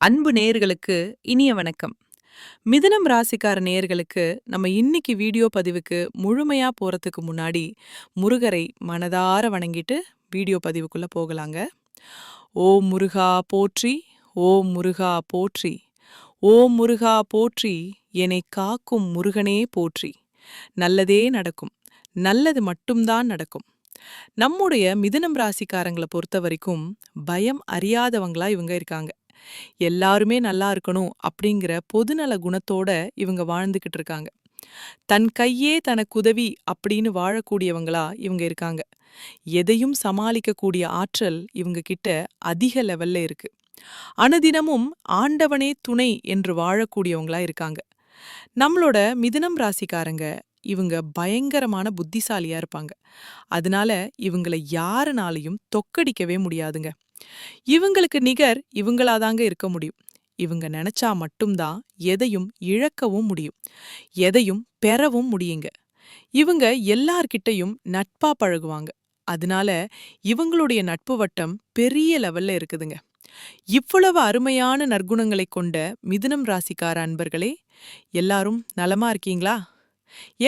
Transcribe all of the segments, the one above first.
அன்பு நேயர்களுக்கு இனிய வணக்கம். மிதுனம் ராசிக்கார நேயர்களுக்கு நம்ம இன்னைக்கு வீடியோ பதிவுக்கு முழுமையா போறதுக்கு முன்னாடி முருகரை மனதார வணங்கிட்டு வீடியோ பதிவுக்குள்ள போகலாங்க. ஓம் முருகா போற்றி, ஓம் முருகா போற்றி, ஓம் முருகா போற்றி, என்னை காக்கும் முருகனே போற்றி. நல்லதே நடக்கும், நல்லது மட்டும்தான் நடக்கும். நம்முடைய மிதுனம் ராசிக்காரங்களை பொறுத்த வரைக்கும் பயம் அறியாதவங்களா இவங்க இருக்காங்க. எல்லாருமே நல்லா இருக்கணும் அப்படிங்கிற பொதுநல குணத்தோட இவங்க வாழ்ந்துகிட்டு இருக்காங்க. தன் கையே தனக்கு உதவி அப்படின்னு வாழக்கூடியவங்களா இவங்க இருக்காங்க. எதையும் சமாளிக்கக்கூடிய ஆற்றல் இவங்க கிட்ட அதிக லெவல்ல இருக்கு. அனுதினமும் ஆண்டவனே துணை என்று வாழக்கூடியவங்களா இருக்காங்க. நம்மளோட மிதுனம் ராசிக்காரங்க இவங்க பயங்கரமான புத்திசாலியா இருப்பாங்க. அதனால இவங்கள யாருனாலையும் தொக்கடிக்கவே முடியாதுங்க. இவங்களுக்கு நிகர் இவங்களாதாங்க இருக்க முடியும். இவங்க நினைச்சா மட்டும்தான் எதையும் இழக்கவும் முடியும், எதையும் பெறவும் முடியுங்க. இவங்க எல்லார்கிட்டையும் நட்பா பழகுவாங்க. அதனால இவங்களுடைய நட்பு வட்டம் பெரிய லெவல்ல இருக்குதுங்க. இவ்வளவு அருமையான நற்குணங்களை கொண்ட மிதுனம் ராசிக்கார அன்பர்களே, எல்லாரும் நலமா இருக்கீங்களா?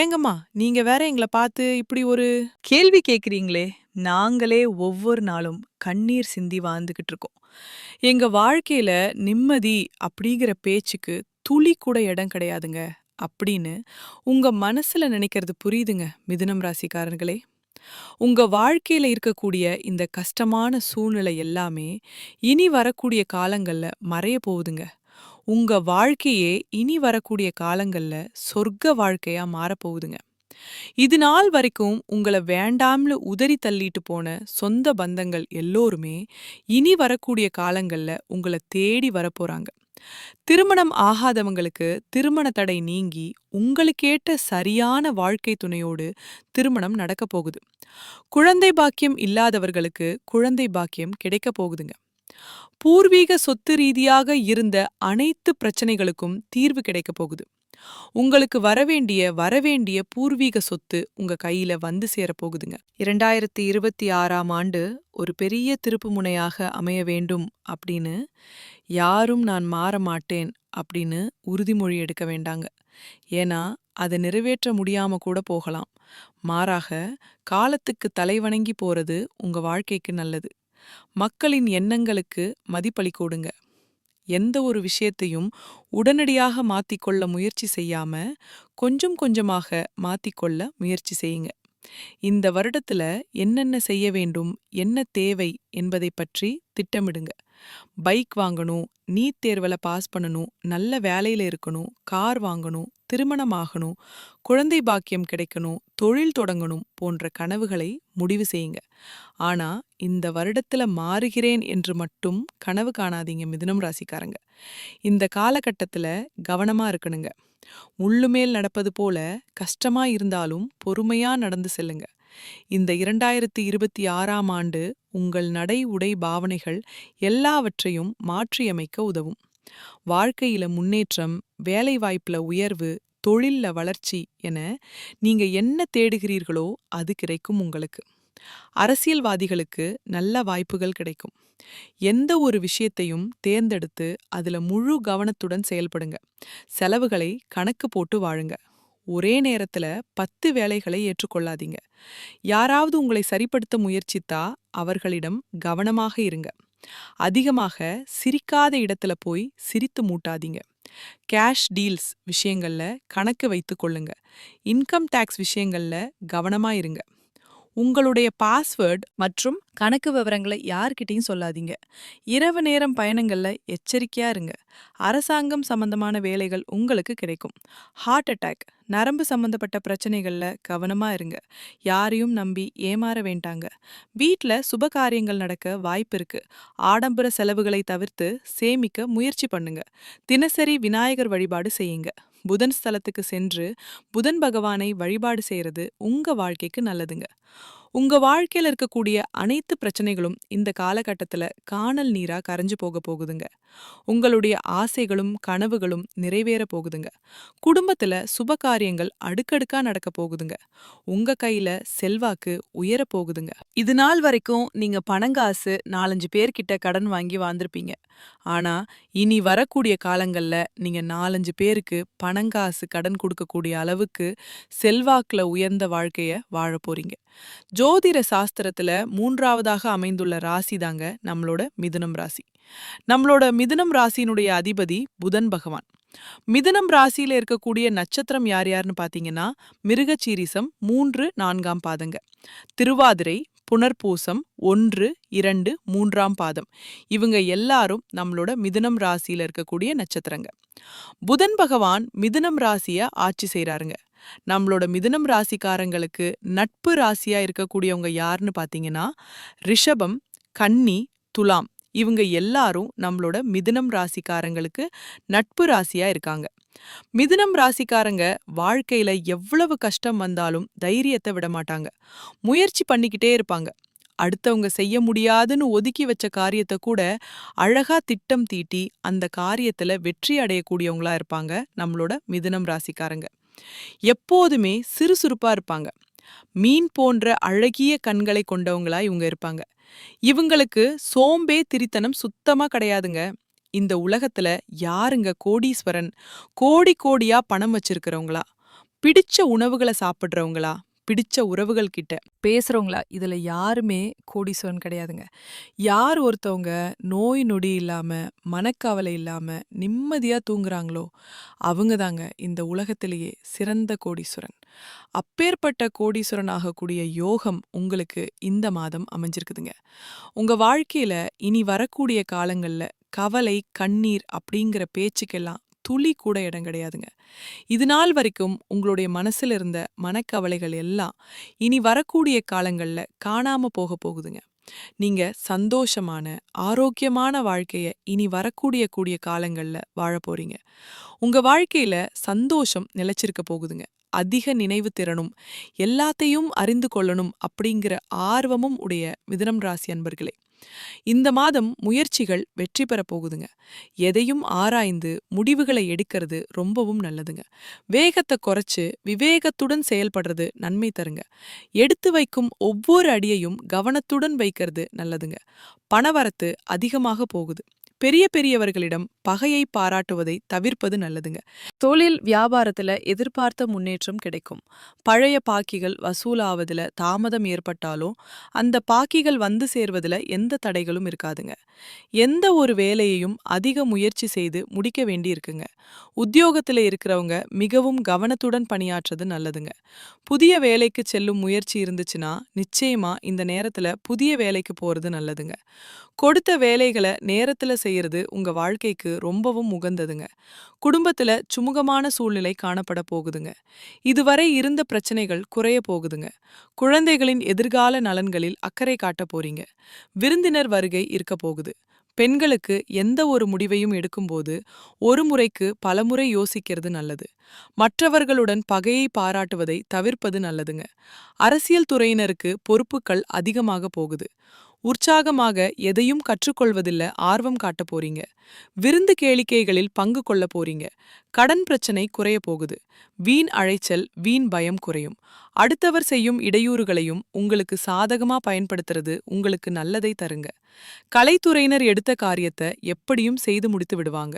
ஏங்கம்மா, நீங்க வேற எங்கள பார்த்து இப்படி ஒரு கேள்வி கேக்குறீங்களே? நாங்களே ஒவ்வொரு நாளும் கண்ணீர் சிந்தி வாழ்ந்துகிட்டு இருக்கோம். எங்க வாழ்க்கையில நிம்மதி அப்படிங்கிற பேச்சுக்கு துளி கூட இடம் கிடையாதுங்க அப்படின்னு உங்க மனசுல நினைக்கிறது புரியுதுங்க மிதுனம் ராசிக்காரர்களே. உங்க வாழ்க்கையில இருக்கக்கூடிய இந்த கஷ்டமான சூழ்நிலை எல்லாமே இனி வரக்கூடிய காலங்கள்ல மறைய போகுதுங்க. உங்க வாழ்க்கையே இனி வரக்கூடிய காலங்கள்ல சொர்க்க வாழ்க்கையா மாறப்போகுதுங்க. இது நாள் வரைக்கும் உங்கள வேண்டாம்னு உதறி தள்ளிட்டு போன சொந்த பந்தங்கள் எல்லோருமே இனி வரக்கூடிய காலங்கள்ல உங்கள தேடி வரப்போறாங்க. திருமணம் ஆகாதவங்களுக்கு திருமண தடை நீங்கி உங்களுக்கேற்ற சரியான வாழ்க்கை துணையோடு திருமணம் நடக்க போகுது. குழந்தை பாக்கியம் இல்லாதவர்களுக்கு குழந்தை பாக்கியம் கிடைக்க போகுதுங்க. பூர்வீக சொத்து ரீதியாக இருந்த அனைத்து பிரச்சனைகளுக்கும் தீர்வு கிடைக்க போகுது. உங்களுக்கு வரவேண்டிய பூர்வீக சொத்து உங்க கையில வந்து சேரப்போகுதுங்க. 2026ஆம் ஆண்டு ஒரு பெரிய திருப்பு முனையாக அமைய வேண்டும் அப்படின்னு யாரும் நான் மாற மாட்டேன் அப்படின்னு உறுதிமொழி எடுக்க வேண்டாங்க. ஏன்னா அதை நிறைவேற்ற முடியாம கூட போகலாம். மாறாக காலத்துக்கு தலைவணங்கி போறது உங்க வாழ்க்கைக்கு நல்லது. மக்களின் எண்ணங்களுக்கு மதிப்பளிக்கோடுங்க. எந்த ஒரு விஷயத்தையும் உடனடியாக மாத்திக்கொள்ள முயற்சி செய்யாம கொஞ்சம் கொஞ்சமாக மாத்திக்கொள்ள முயற்சி செய்யுங்க. இந்த வருடத்துல என்னென்ன செய்ய வேண்டும், என்ன தேவை என்பதை பற்றி திட்டமிடுங்க. பைக் வாங்கணும், நீட் தேர்வுல பாஸ் பண்ணணும், நல்ல வேலையில இருக்கணும், கார் வாங்கணும், திருமணம் ஆகணும், குழந்தை பாக்கியம் கிடைக்கணும், தொழில் தொடங்கணும் போன்ற கனவுகளை முடிவு செய்யுங்க. ஆனா இந்த வருடத்துல மாறுகிறேன் என்று மட்டும் கனவு காணாதீங்க மிதுனம் ராசிக்காரங்க. இந்த காலகட்டத்துல கவனமா இருக்கணுங்க. உள்ளுமேல் நடப்பது போல கஷ்டமா இருந்தாலும் பொறுமையா நடந்து செல்லுங்க. இந்த 2026ஆம் ஆண்டு உங்கள் நடை உடை பாவனைகள் எல்லாவற்றையும் மாற்றியமைக்க உதவும். வாழ்க்கையில முன்னேற்றம், வேலை வாய்ப்புல உயர்வு, தொழில்ல வளர்ச்சி என நீங்க என்ன தேடுகிறீர்களோ அது கிடைக்கும் உங்களுக்கு. அரசியல்வாதிகளுக்கு நல்ல வாய்ப்புகள் கிடைக்கும். எந்த ஒரு விஷயத்தையும் தேர்ந்தெடுத்து அதுல முழு கவனத்துடன் செயல்படுங்க. செலவுகளை கணக்கு போட்டு வாழுங்க. ஒரே நேரத்துல 10 வேலைகளை ஏற்றுக்கொள்ளாதீங்க. யாராவது உங்களை சரிப்படுத்த முயற்சித்தா அவர்களிடம் கவனமாக இருங்க. அதிகமாக சிரிக்காத இடத்துல போய் சிரித்து மூட்டாதீங்க. கேஷ் டீல்ஸ் விஷயங்கள்ல கணக்கு வைத்துக் கொள்ளுங்க. இன்கம் டாக்ஸ் விஷயங்கள்ல கவனமா இருங்க. உங்களுடைய பாஸ்வேர்ட் மற்றும் கணக்கு விவரங்களை யார்கிட்டயும் சொல்லாதீங்க. இரவு நேரம் பயணங்கள்ல எச்சரிக்கையா இருங்க. அரசாங்கம் சம்பந்தமான வேலைகள் உங்களுக்கு கிடைக்கும். ஹார்ட் அட்டாக், நரம்பு சம்பந்தப்பட்ட பிரச்சனைகள்ல கவனமா இருங்க. யாரையும் நம்பி ஏமாற வேண்டாங்க. வீட்ல சுப காரியங்கள் நடக்க வாய்ப்பு இருக்கு. ஆடம்பர செலவுகளை தவிர்த்து சேமிக்க முயற்சி பண்ணுங்க. தினசரி விநாயகர் வழிபாடு செய்யுங்க. புதன் ஸ்தலத்துக்கு சென்று புதன் பகவானை வழிபாடு செய்யறது உங்க வாழ்க்கைக்கு நல்லதுங்க. உங்க வாழ்க்கையில இருக்கக்கூடிய அனைத்து பிரச்சனைகளும் இந்த காலகட்டத்துல கானல் நீரா கரைஞ்சு போக போகுதுங்க. உங்களுடைய ஆசைகளும் கனவுகளும் நிறைவேற போகுதுங்க. குடும்பத்துல சுப காரியங்கள் அடுக்கடுக்கா நடக்க போகுதுங்க. உங்க கையில செல்வாக்கு உயர போகுதுங்க. இது நாள் வரைக்கும் நீங்க பணங்காசு 4-5 பேர்கிட்ட கடன் வாங்கி வாழ்ந்திருப்பீங்க. ஆனா இனி வரக்கூடிய காலங்கள்ல நீங்க 4-5 பேருக்கு பணங்காசு கடன் கொடுக்கக்கூடிய அளவுக்கு செல்வாக்குல உயர்ந்த வாழ்க்கைய வாழ போறீங்க. ஜோதிட சாஸ்திரத்துல 3வதாக அமைந்துள்ள ராசி தாங்க நம்மளோட மிதுனம் ராசி. நம்மளோட மிதுனம் ராசியினுடைய அதிபதி புதன் பகவான். மிதுனம் ராசியில இருக்கக்கூடிய நட்சத்திரம் யார் யாருன்னு பாத்தீங்கன்னா, மிருகசீரிசம் 3, 4ஆம் பாதங்க, திருவாதிரை, புனர்பூசம் 1, 2, 3ஆம் பாதம். இவங்க எல்லாரும் நம்மளோட மிதுனம் ராசியில இருக்கக்கூடிய நட்சத்திரங்க. புதன் பகவான் மிதுனம் ராசிய ஆட்சி செய்றாருங்க. நம்மளோட மிதுனம் ராசிக்காரங்களுக்கு நட்பு ராசியா இருக்கக்கூடியவங்க யாருன்னு பாத்தீங்கன்னா, ரிஷபம், கன்னி, துலாம். இவங்க எல்லாரும் நம்மளோட மிதுனம் ராசிக்காரங்களுக்கு நட்பு ராசியா இருக்காங்க. மிதுனம் ராசிக்காரங்க வாழ்க்கையில எவ்வளவு கஷ்டம் வந்தாலும் தைரியத்தை விட மாட்டாங்க. முயற்சி பண்ணிக்கிட்டே இருப்பாங்க. அடுத்தவங்க செய்ய முடியாதுன்னு ஒதுக்கி வச்ச காரியத்தை கூட அழகா திட்டம் தீட்டி அந்த காரியத்துல வெற்றி அடையக்கூடியவங்களா இருப்பாங்க நம்மளோட மிதுனம் ராசிக்காரங்க. எப்போதுமே சுறுசுறுப்பா இருப்பாங்க. மீன் போன்ற அழகிய கண்களை கொண்டவங்களா இவங்க இருப்பாங்க. இவங்களுக்கு சோம்பே திரித்தனம் சுத்தமா கிடையாதுங்க. இந்த உலகத்துல யாருங்க கோடீஸ்வரன், கோடி கோடியா பணம் வச்சிருக்கிறவங்களா, பிடிச்ச உணவுகளை சாப்பிடுறவங்களா, பிடிச்ச உறவுகள் கிட்ட பேசுறவங்களா, இதுல யாருமே கோடீஸ்வரன் கிடையாதுங்க. யார் ஒருத்தவங்க நோய் நொடி இல்லாம, மனக்கவலை இல்லாம நிம்மதியா தூங்குறாங்களோ அவங்க தாங்க இந்த உலகத்திலேயே சிறந்த கோடீஸ்வரன். அப்பேற்பட்ட கோடீஸ்வரன் ஆகக்கூடிய யோகம் உங்களுக்கு இந்த மாதம் அமைஞ்சிருக்குதுங்க. உங்க வாழ்க்கையில இனி வரக்கூடிய காலங்கள்ல கவலை, கண்ணீர் அப்படிங்கிற பேச்சுக்கெல்லாம் துளி கூட இடம் கிடையாதுங்க. இது நாள் வரைக்கும் உங்களுடைய மனசுல இருந்த மனக்கவலைகள் எல்லாம் இனி வரக்கூடிய காலங்கள்ல காணாம போக போகுதுங்க. நீங்க சந்தோஷமான, ஆரோக்கியமான வாழ்க்கைய இனி வரக்கூடிய காலங்கள்ல வாழ போறீங்க. உங்க வாழ்க்கையில சந்தோஷம் நிலைச்சிருக்க போகுதுங்க. அதிக நினைவு திறனும் எல்லாத்தையும் அறிந்து கொள்ளணும் அப்படிங்கிற ஆர்வமும் உடைய மிதுனம் ராசி அன்பர்களே, இந்த மாதம் முயற்சிகள் வெற்றி பெற போகுதுங்க. எதையும் ஆராய்ந்து முடிவுகளை எடுக்கிறது ரொம்பவும் நல்லதுங்க. வேகத்தை குறைச்சு விவேகத்துடன் செயல்படுறது நன்மை தருங்க. எடுத்து வைக்கும் ஒவ்வொரு அடியையும் கவனத்துடன் வைக்கிறது நல்லதுங்க. பணவரத்து அதிகமாக போகுது. பெரிய பெரியவர்களிடம் பகையை பாராட்டுவதை தவிர்ப்பது நல்லதுங்க. தொழில் வியாபாரத்துல எதிர்பார்த்த முன்னேற்றம் கிடைக்கும். பழைய பாக்கிகள் வசூலாவதுல தாமதம் ஏற்பட்டாலும் அந்த பாக்கிகள் வந்து சேர்வதுல எந்த தடைகளும் இருக்காதுங்க. எந்த ஒரு வேலையையும் அதிக முயற்சி செய்து முடிக்க வேண்டி இருக்குங்க. உத்தியோகத்துல இருக்கிறவங்க மிகவும் கவனத்துடன் பணியாற்றுறது நல்லதுங்க. புதிய வேலைக்கு செல்லும் முயற்சி இருந்துச்சுன்னா நிச்சயமா இந்த நேரத்துல புதிய வேலைக்கு போறது நல்லதுங்க. கொடுத்த வேலைகளை நேரத்துல செய்யறது உங்க வாழ்க்கைக்கு ரொம்பவும் உகந்ததுங்க. குடும்பத்துல சுமூகமான சூழ்நிலை காணப்பட போகுதுங்க. இதுவரை இருந்த பிரச்சனைகள் குறைய போகுதுங்க. குழந்தைகளின் எதிர்கால நலன்களில் அக்கறை காட்ட போறீங்க. விருந்தினர் வருகை இருக்க போகுது. பெண்களுக்கு எந்த ஒரு முடிவையும் எடுக்கும்போது ஒரு முறைக்கு பலமுறை யோசிக்கிறது நல்லது. மற்றவர்களுடன் பகையை பாராட்டுவதை தவிர்ப்பது நல்லதுங்க. அரசியல் துறையினருக்கு பொறுப்புகள் அதிகமாக போகுது. உற்சாகமாக எதையும் கற்றுக்கொள்வதில்ல ஆர்வம் காட்ட போறீங்க. விருந்து கேளிக்கைகளில் பங்கு கொள்ள போறீங்க. கடன் பிரச்சனை குறைய போகுது. வீண் அழைச்சல், வீண் பயம் குறையும். அடுத்தவர் செய்யும் இடையூறுகளையும் உங்களுக்கு சாதகமா பயன்படுத்துறது உங்களுக்கு நல்லதை தருங்க. கலைத்துறையினர் எடுத்த காரியத்தை எப்படியும் செய்து முடித்து விடுவாங்க.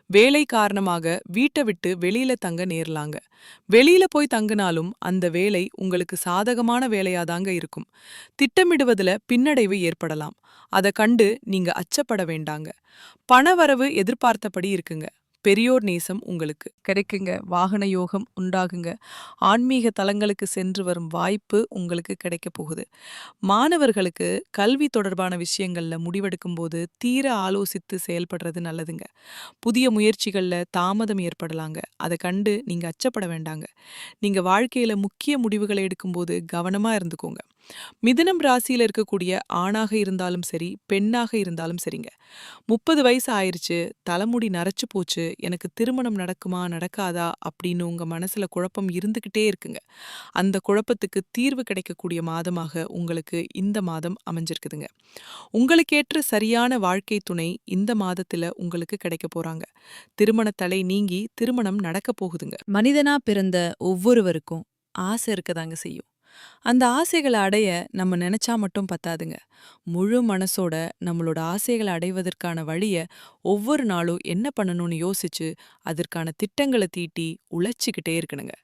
வேலை காரணமாக வீட்டை விட்டு வெளியில தங்க நேரலாங்க. வெளியில போய் தங்கினாலும் அந்த வேலை உங்களுக்கு சாதகமான வேலையாதாங்க இருக்கும். திட்டமிடுவதுல பின்னடைவு ஏற்படலாம். அதை கண்டு நீங்க அச்சப்பட வேண்டாங்க. பணவரவு எதிர்பார்த்தபடி இருக்குங்க. பெரியோர் நேசம் உங்களுக்கு கிடைக்குங்க. வாகன யோகம் உண்டாகுங்க. ஆன்மீக தலங்களுக்கு சென்று வரும் வாய்ப்பு உங்களுக்கு கிடைக்க போகுது. மாணவர்களுக்கு கல்வி தொடர்பான விஷயங்கள்ல முடிவெடுக்கும் போது தீர ஆலோசித்து செயல்படுறது நல்லதுங்க. புதிய முயற்சிகள்ல தாமதம் ஏற்படலாங்க. அதை கண்டு நீங்க அச்சப்பட வேண்டாங்க. நீங்க வாழ்க்கையில முக்கிய முடிவுகளை எடுக்கும்போது கவனமா இருந்துக்கோங்க. மிதுனம் ராசியில இருக்கக்கூடிய ஆணாக இருந்தாலும் சரி, பெண்ணாக இருந்தாலும் சரிங்க. 30 வயசு ஆயிருச்சு, தலைமுடி நரைச்சு போச்சு, எனக்கு திருமணம் நடக்குமா, நடக்காதா அப்படின்னு உங்க மனசுல குழப்பம் இருந்துகிட்டே இருக்குங்க. அந்த குழப்பத்துக்கு தீர்வு கிடைக்கக்கூடிய மாதமாக உங்களுக்கு இந்த மாதம் அமைஞ்சிருக்குதுங்க. உங்களுக்கேற்ற சரியான வாழ்க்கை துணை இந்த மாதத்துல உங்களுக்கு கிடைக்க போறாங்க. திருமண தடை நீங்கி திருமணம் நடக்க போகுதுங்க. மனிதனா பிறந்த ஒவ்வொருவருக்கும் ஆசை இருக்கதாங்க செய்யும். அந்த ஆசைகளை அடைய நம்ம நினைச்சா மட்டும் பத்தாதுங்க. முழு மனசோட நம்மளோட ஆசைகளை அடைவதற்கான வழிய ஒவ்வொரு நாளும் என்ன பண்ணணும்னு யோசிச்சு அதற்கான திட்டங்களை தீட்டி உழைச்சிக்கிட்டே இருக்கணுங்க.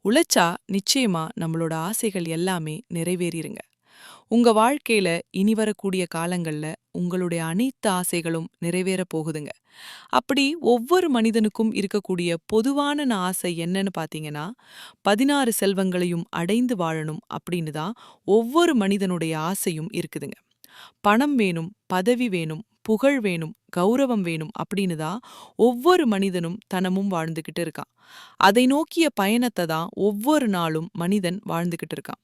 உழைச்சா நிச்சயமா நம்மளோட ஆசைகள் எல்லாமே நிறைவேறிருங்க. உங்க வாழ்க்கையில இனி வரக்கூடிய காலங்கள்ல உங்களுடைய அனைத்து ஆசைகளும் நிறைவேற போகுதுங்க. அப்படி ஒவ்வொரு மனிதனுக்கும் இருக்கக்கூடிய பொதுவான ஆசை என்னன்னு பாத்தீங்கன்னா, 16 செல்வங்களையும் அடைந்து வாழணும் அப்படின்னு தான் ஒவ்வொரு மனிதனுடைய ஆசையும் இருக்குதுங்க. பணம் வேணும், பதவி வேணும், புகழ் வேணும், கௌரவம் வேணும் அப்படின்னு தான் ஒவ்வொரு மனிதனும் தனமும் வாழ்ந்துகிட்டு இருக்கான். அதை நோக்கிய பயணத்தை தான் ஒவ்வொரு நாளும் மனிதன் வாழ்ந்துகிட்டு இருக்கான்.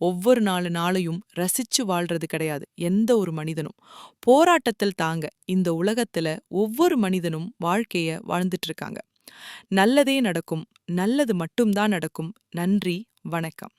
ஒவ்வொரு நாளையும் ரசிச்சு வாழ்றது கிடையாது எந்த ஒரு மனிதனும். போராட்டத்தில் தாங்க இந்த உலகத்துல ஒவ்வொரு மனிதனும் வாழ்க்கைய வாழ்ந்துட்டு இருக்காங்க. நல்லதே நடக்கும், நல்லது மட்டும்தான் நடக்கும். நன்றி, வணக்கம்.